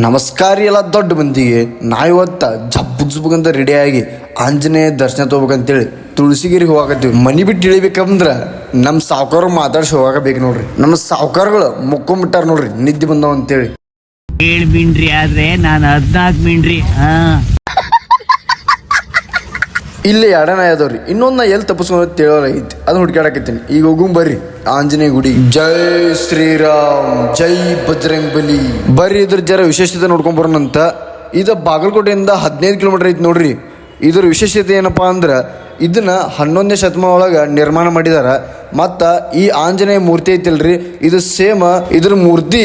ನಮಸ್ಕಾರ ಎಲ್ಲ ದೊಡ್ಡ ಮಂದಿಗೆ ನಾವಿವತ್ತ ಜಬ್ಬುಗ್ಸ್ಬೇಕಂತ ರೆಡಿಯಾಗಿ ಆಂಜನೇಯ ದರ್ಶನ ತಗೋಬೇಕಂತೇಳಿ ತುಳಸಿಗಿರಿಗೆ ಹೋಗಾಕತ್ತೀವಿ. ಮನಿ ಬಿಟ್ಟು ಇಳಿಬೇಕಂದ್ರೆ ನಮ್ಮ ಸಾವುಕಾರ ಮಾತಾಡ್ಸಿ ಹೋಗಾಕಬೇಕು ನೋಡ್ರಿ. ನಮ್ಮ ಸಾವುಕಾರಗಳು ಮುಕ್ಕೊಂಬಿಟ್ಟಾರ ನೋಡ್ರಿ, ನಿದ್ದೆ ಬಂದವ ಅಂತೇಳಿ. 7 ಮಿಂಡ್ರಿ ಆದ್ರೆ ನಾನು 14 ಮಿಂಡ್ರಿ. ಇಲ್ಲಿ ಎರಡನ ಯಾವ್ದವ್ರಿ, ಇನ್ನೊಂದು ನಾ ಎಲ್ಲಿ ತಪ್ಪಿಸ್ಕೊಂಡು ತಿಳೋಲಾಗೈತಿ, ಅದನ್ನ ಹುಡುಕಾಡಕತ್ತೀನಿ. ಈಗ ಹೋಗುಂ ಬರ್ರಿ ಆಂಜನೇಯ ಗುಡಿ. ಜೈ ಶ್ರೀರಾಮ್, ಜೈ ಬಜರಂಗ್ ಬಲಿ. ಬರ್ರಿ ಇದ್ರ ಜರ ವಿಶೇಷತೆ ನೋಡ್ಕೊಂಡ್ ಬರೋಣಂತ. ಇದು ಬಾಗಲಕೋಟೆಯಿಂದ 15 ಕಿಲೋಮೀಟರ್ ಐತಿ ನೋಡ್ರಿ. ಇದ್ರ ವಿಶೇಷತೆ ಏನಪ್ಪಾ ಅಂದ್ರೆ ಇದನ್ನ 11ನೇ ಶತಮಾನ ಒಳಗೆ ನಿರ್ಮಾಣ ಮಾಡಿದಾರ. ಮತ್ತು ಈ ಆಂಜನೇಯ ಮೂರ್ತಿ ಐತಿಲ್ರಿ, ಇದು ಸೇಮ್ ಇದ್ರ ಮೂರ್ತಿ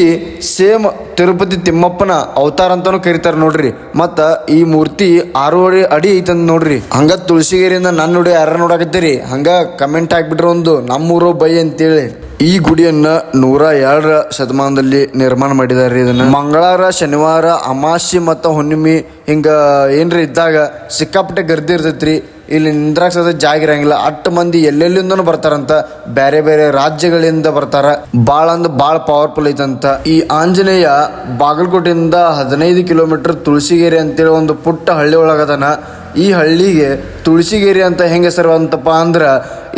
ಸೇಮ್ ತಿರುಪತಿ ತಿಮ್ಮಪ್ಪನ ಅವತಾರ ಅಂತಾನು ಕರೀತಾರೆ ನೋಡ್ರಿ. ಮತ್ತು ಈ ಮೂರ್ತಿ 6 ಅಡಿ ಐತಂತ ನೋಡ್ರಿ. ಹಂಗ ತುಳಸಿಗೇರಿಯಿಂದ ನನ್ನ ನೋಡಿ ಯಾರು ನೋಡಾಕತ್ತೀರಿ, ಹಂಗ ಕಮೆಂಟ್ ಹಾಕ್ಬಿಟ್ರೆ ಒಂದು ನಮ್ಮೂರು ಬೈ ಅಂತೇಳಿ. ಈ ಗುಡಿಯನ್ನ 102ರ ಶತಮಾನದಲ್ಲಿ ನಿರ್ಮಾಣ ಮಾಡಿದಾರೆ. ಇದನ್ನ ಮಂಗಳವಾರ, ಶನಿವಾರ, ಅಮಾವಾಸ್ಯೆ ಮತ್ತು ಹುಣ್ಣಿಮೆ ಹಿಂಗ ಏನ್ರಿ ಇದ್ದಾಗ ಸಿಕ್ಕಾಪಟ್ಟೆ ಗರ್ದಿ ಇರ್ತೈತ್ರಿ. ಇಲ್ಲಿ ನಿಂದ್ರಾಕ್ಸದ ಜಾಗ ಇರಂಗಿಲ್ಲ. ಅಷ್ಟು ಮಂದಿ ಎಲ್ಲೆಲ್ಲಿಂದನೂ ಬರ್ತಾರಂತ, ಬೇರೆ ಬೇರೆ ರಾಜ್ಯಗಳಿಂದ ಬರ್ತಾರ. ಭಾಳ ಅಂದ್ರೆ ಭಾಳ ಪವರ್ಫುಲ್ ಐತಂತ. ಈ ಆಂಜನೇಯ ಬಾಗಲಕೋಟೆಯಿಂದ 15 ಕಿಲೋಮೀಟರ್ ತುಳಸಿಗೇರಿ ಅಂತೇಳಿ ಒಂದು ಪುಟ್ಟ ಹಳ್ಳಿ ಒಳಗದನ. ಈ ಹಳ್ಳಿಗೆ ತುಳಸಿಗೇರಿ ಅಂತ ಹೆಂಗೆ ಹೆಸರು ಅಂತಪ್ಪ ಅಂದ್ರೆ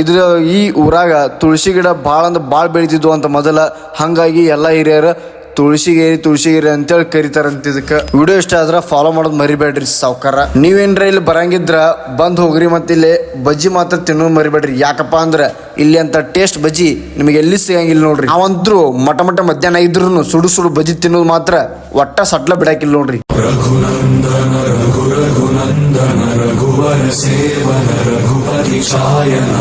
ಇದ್ರ ಈ ಊರಾಗ ತುಳಸಿ ಗಿಡ ಭಾಳ ಅಂದ್ರೆ ಭಾಳ ಬೆಳಿತಿದ್ವು ಅಂತ ಮೊದಲ. ಹಾಗಾಗಿ ಎಲ್ಲ ಹಿರಿಯರು ತುಳಸಿಗೇರಿ ಅಂತೇಳಿ ಕರಿತಾರಂತ. ಇದಕ್ಕೆ ವಿಡಿಯೋ ಇಷ್ಟ ಆದ್ರೆ ಫಾಲೋ ಮಾಡೋದು ಮರಿಬೇಡ್ರಿ ಸಾವ್ಕಾರ. ನೀವೇನ್ರ ಇಲ್ಲಿ ಬರಂಗಿದ್ರ ಬಂದ್ ಹೋಗ್ರಿ. ಮತ್ತೆ ಇಲ್ಲಿ ಬಜ್ಜಿ ಮಾತ್ರ ತಿನ್ನೋದು ಮರಿಬೇಡ್ರಿ. ಯಾಕಪ್ಪ ಅಂದ್ರೆ ಇಲ್ಲಿ ಅಂತ ಟೇಸ್ಟ್ ಬಜ್ಜಿ ನಿಮಗೆ ಎಲ್ಲಿ ಸಿಗಂಗಿಲ್ಲ ನೋಡ್ರಿ. ನಾವಂತ್ರು ಮಟ ಮಧ್ಯಾಹ್ನ ಇದ್ರು ಸುಡು ಬಜ್ಜಿ ತಿನ್ನೋದು ಮಾತ್ರ ಒಟ್ಟ ಸಟ್ಲ ಬಿಡಾಕಿಲ್ಲ ನೋಡ್ರಿ. ರಘುನಂದನ ರಘುನಂದನ ರಘುವರ ಸೇವನ ರಘುಪತಿ ಶಾಯನ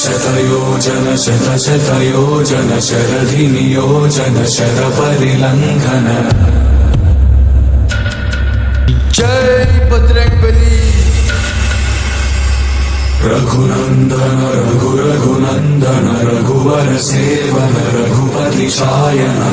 ಶತಯೋಜನ ಶತಯೋಜನ ಶರಧಿ ನಿಯೋಜನ ಶರ ಪರಿಲಂಘನ. ಜೈ ಬಜರಂಗ್ ಬಲಿ. ರಘುನಂದನ ರಘುನಂದನ ರಘುವರ ಸೇವನ ರಘುಪತಿ ಶಾಯನ.